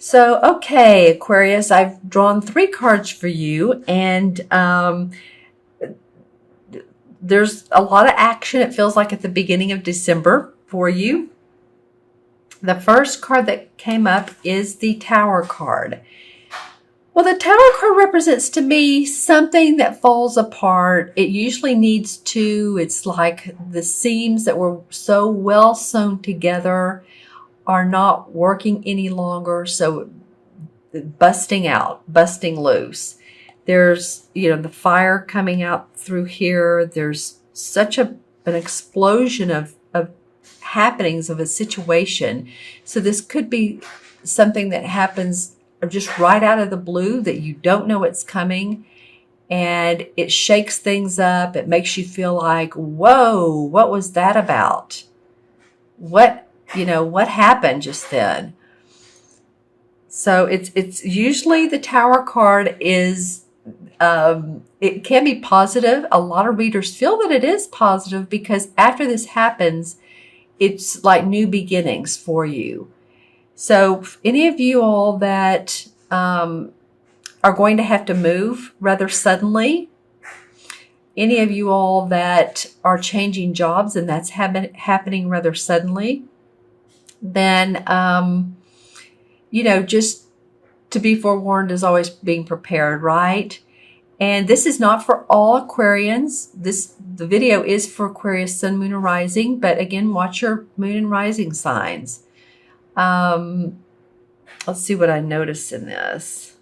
So, okay, Aquarius, I've drawn three cards for you, and there's a lot of action. It feels like at the beginning of December for you. The first card that came up is the Tower card. Well, the Tower card represents to me something that falls apart. It usually needs to. It's like the seams that were so well sewn together are not working any longer. So busting out, busting loose. There's, the fire coming out through here. There's such an explosion of happenings of a situation. So this could be something that happens just right out of the blue that you don't know it's coming. And it shakes things up. It makes you feel like, whoa, what was that about? What happened just then? So it's usually the Tower card is, it can be positive. A lot of readers feel that it is positive because after this happens, it's like new beginnings for you. So any of you all that are going to have to move rather suddenly, any of you all that are changing jobs and that's happening rather suddenly, then just to be forewarned is always being prepared, right? And this is not for all Aquarians. The video is for Aquarius, Sun, Moon, and Rising, but again, watch your Moon and Rising signs. Let's see what I notice in this.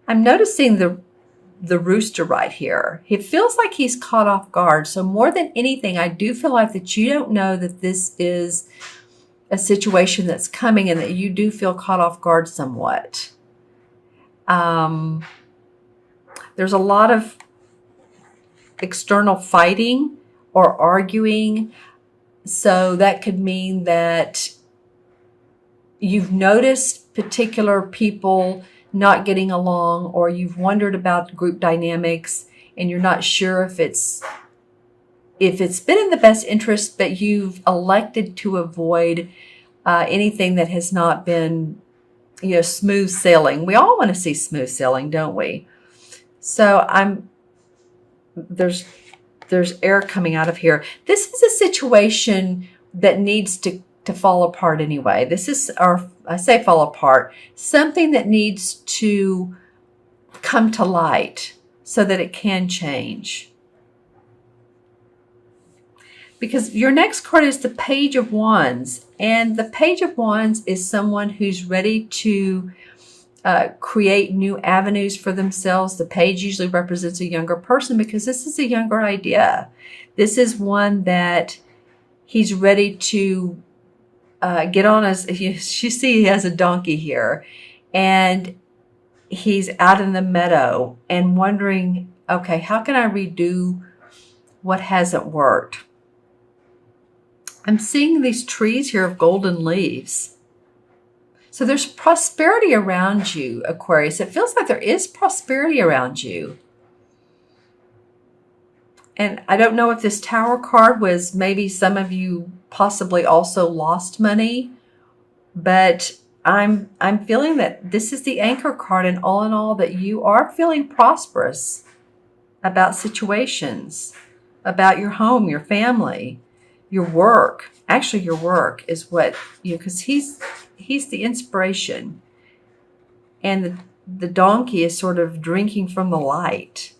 I'm noticing the rooster right here. It feels like he's caught off guard. So more than anything, I do feel like that you don't know that this is a situation that's coming and that you do feel caught off guard somewhat. There's a lot of external fighting or arguing. So that could mean that you've noticed particular people not getting along, or you've wondered about group dynamics and you're not sure if it's been in the best interest, but you've elected to avoid anything that has not been, smooth sailing. We all want to see smooth sailing, don't we? So there's air coming out of here. This is a situation that needs to fall apart anyway. This is, or I say fall apart, something that needs to come to light so that it can change. Because your next card is the Page of Wands. And the Page of Wands is someone who's ready to create new avenues for themselves. The page usually represents a younger person because this is a younger idea. This is one that he's ready to get on. As you see, he has a donkey here. And he's out in the meadow and wondering, okay, how can I redo what hasn't worked? I'm seeing these trees here of golden leaves. So there's prosperity around you, Aquarius. It feels like there is prosperity around you. And I don't know if this Tower card was maybe some of you possibly also lost money, but I'm feeling that this is the Anchor card, and all in all that you are feeling prosperous about situations, about your home, your family, your work. Actually, your work is what because he's the inspiration, and the donkey is sort of drinking from the light.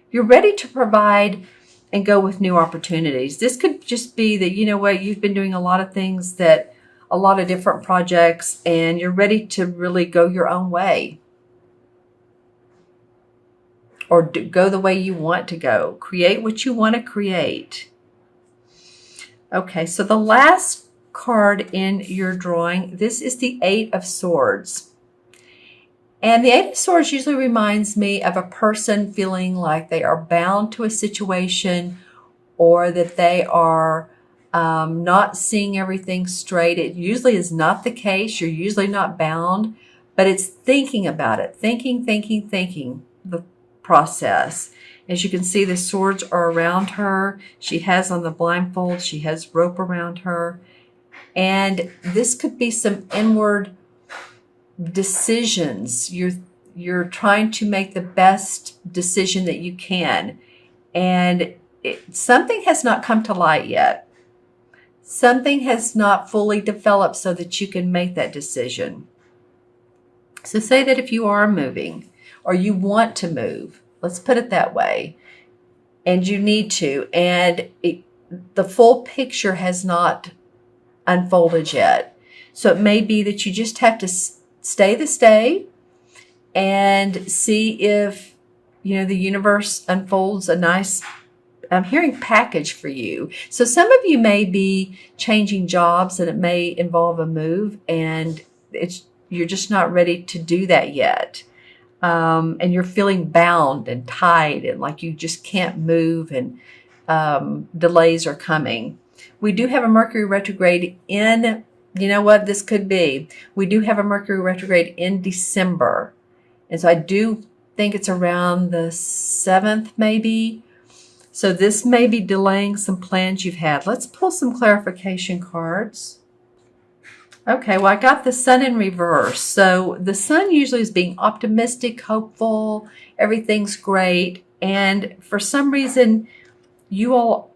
You're ready to provide and go with new opportunities. This could just be that, you've been doing a lot of things, that a lot of different projects, and you're ready to really go your own way, or go the way you want to go. Create what you want to create. Okay, so the last card in your drawing, this is the Eight of Swords. And the Eight of Swords usually reminds me of a person feeling like they are bound to a situation, or that they are not seeing everything straight. It usually is not the case. You're usually not bound, but it's thinking about it. Thinking, the process. As you can see, the swords are around her. She has on the blindfold. She has rope around her. And this could be some inward decisions. You're trying to make the best decision that you can. And something has not come to light yet. Something has not fully developed so that you can make that decision. So say that if you are moving or you want to move, let's put it that way, and you need to, and the full picture has not unfolded yet. So it may be that you just have to stay and see if, the universe unfolds a nice, I'm hearing package for you. So some of you may be changing jobs and it may involve a move, and you're just not ready to do that yet. And you're feeling bound and tied and like you just can't move, and delays are coming. We do have a Mercury retrograde in, you know what this could be? We do have a Mercury retrograde in December. And so I do think it's around the 7th maybe. So this may be delaying some plans you've had. Let's pull some clarification cards. Okay, well, I got the sun in reverse. So the sun usually is being optimistic, hopeful, everything's great. And for some reason, you all,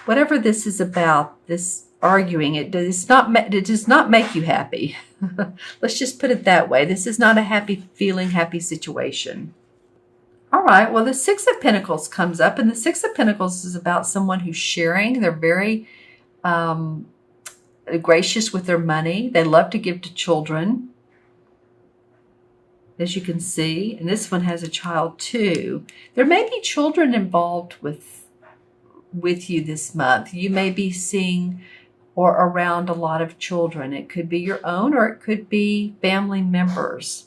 whatever this is about, this arguing, it does not make you happy. Let's just put it that way. This is not a happy feeling, happy situation. All right, well, the Six of Pentacles comes up, and the Six of Pentacles is about someone who's sharing. They're very gracious with their money. They love to give to children, as you can see. And this one has a child too. There may be children involved with you this month. You may be seeing or around a lot of children. It could be your own, or it could be family members.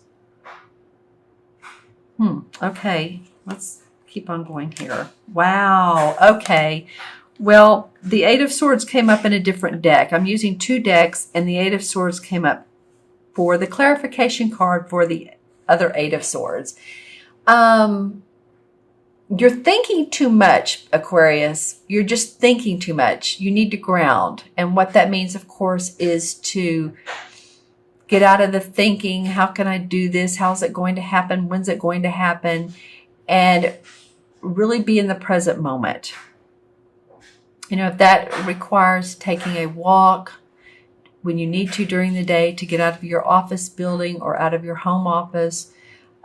Okay, let's keep on going here. Wow, okay. Well, the Eight of Swords came up in a different deck. I'm using two decks, and the Eight of Swords came up for the clarification card for the other Eight of Swords. You're thinking too much, Aquarius. You're just thinking too much. You need to ground. And what that means, of course, is to get out of the thinking, how can I do this? How's it going to happen? When's it going to happen? And really be in the present moment. If that requires taking a walk when you need to during the day to get out of your office building or out of your home office,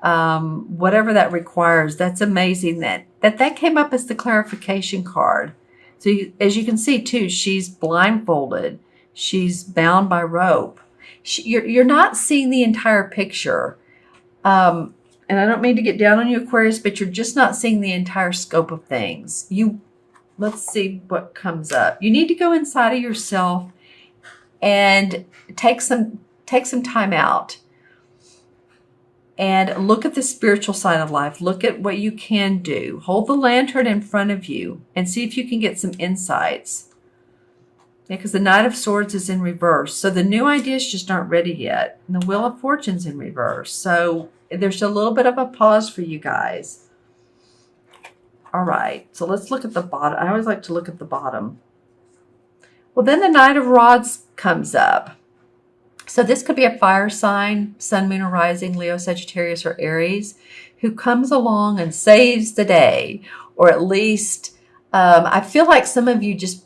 whatever that requires, that's amazing that came up as the clarification card. So as you can see too, she's blindfolded. She's bound by rope. You're not seeing the entire picture. And I don't mean to get down on you, Aquarius, but you're just not seeing the entire scope of things. Let's see what comes up. You need to go inside of yourself and take some time out and look at the spiritual side of life. Look at what you can do. Hold the lantern in front of you and see if you can get some insights. Because the Knight of Swords is in reverse. So the new ideas just aren't ready yet. And the Wheel of Fortune's in reverse. So there's a little bit of a pause for you guys. All right, so let's look at the bottom. I always like to look at the bottom. Well, then the Knight of Rods comes up. So this could be a fire sign, Sun, Moon, or Rising, Leo, Sagittarius, or Aries, who comes along and saves the day. Or at least, I feel like some of you just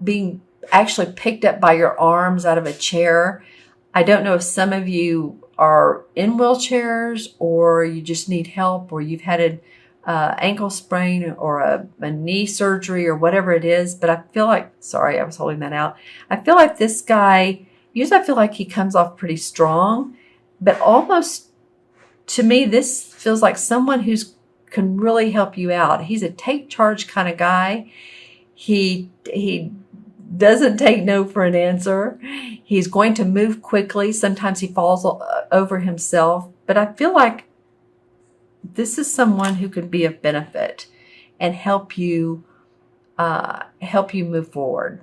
being actually picked up by your arms out of a chair. I don't know if some of you are in wheelchairs, or you just need help, or you've had an ankle sprain or a knee surgery or whatever it is. But I feel like, sorry, I was holding that out. I feel like this guy, usually I feel like he comes off pretty strong, but almost to me, this feels like someone who's can really help you out. He's a take charge kind of guy. He doesn't take no for an answer. He's going to move quickly. Sometimes he falls over himself, but I feel like this is someone who can be of benefit and help you move forward.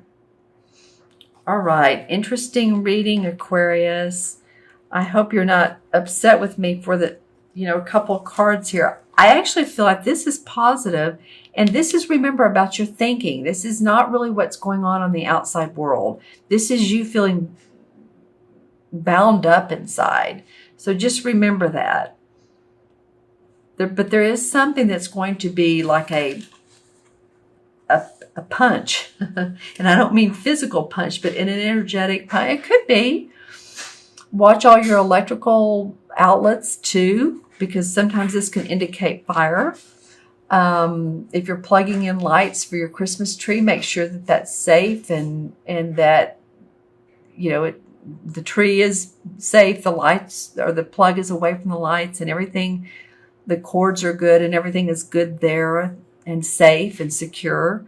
All right, interesting reading, Aquarius. I hope you're not upset with me for the, a couple of cards here. I actually feel like this is positive, And this is, remember, about your thinking. This is not really what's going on the outside world. This is you feeling bound up inside. So just remember that. But there is something that's going to be like a punch. And I don't mean physical punch, but in an energetic punch. It could be. Watch all your electrical outlets too, because sometimes this can indicate fire. If you're plugging in lights for your Christmas tree, make sure that that's safe and that, you know, the tree is safe, the lights or the plug is away from the lights and everything, the cords are good and everything is good there and safe and secure.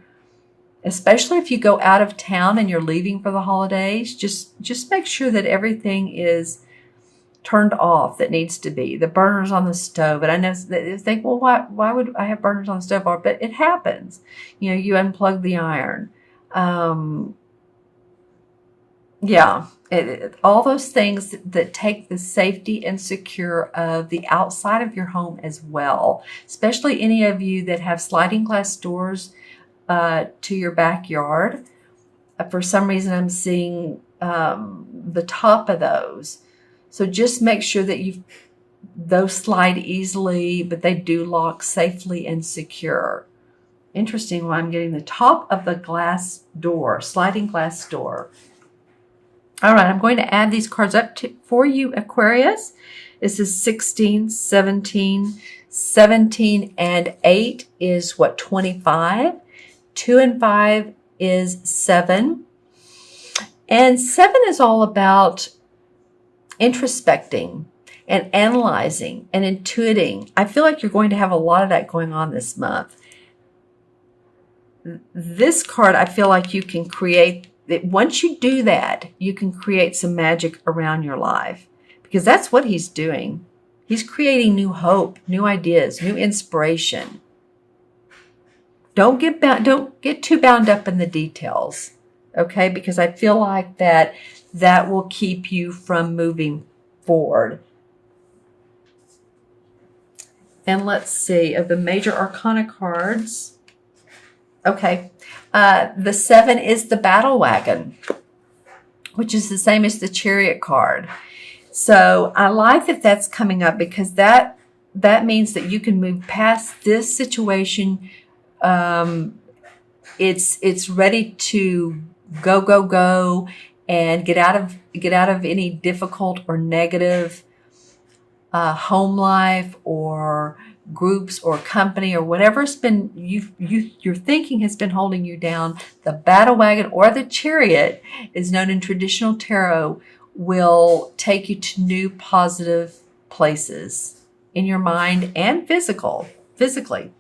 Especially if you go out of town and you're leaving for the holidays, just make sure that everything is turned off that needs to be. The burners on the stove. And I know they think, well, why would I have burners on the stove? But it happens. You know, you unplug the iron. All those things that take the safety and secure of the outside of your home as well. Especially any of you that have sliding glass doors to your backyard. For some reason, I'm seeing the top of those. So just make sure that those slide easily, but they do lock safely and secure. Interesting why I'm getting the top of the glass door, sliding glass door. All right, I'm going to add these cards up for you, Aquarius. This is 16, 17, 17, and 8 is what, 25. 2 and 5 is 7. And 7 is all about introspecting and analyzing and intuiting. I feel like you're going to have a lot of that going on this month. This card, I feel like you can create, once you do that, you can create some magic around your life, because that's what he's doing. He's creating new hope, new ideas, new inspiration. Don't get too bound up in the details, okay? Because I feel like that will keep you from moving forward. And let's see, of the major arcana cards, okay, the 7 is the battle wagon, which is the same as the chariot card. So I like that that's coming up, because that means that you can move past this situation. It's ready to go and get out of any difficult or negative home life or groups or company or whatever's been your thinking has been holding you down. The battle wagon or the chariot is known in traditional tarot, will take you to new positive places in your mind and physically.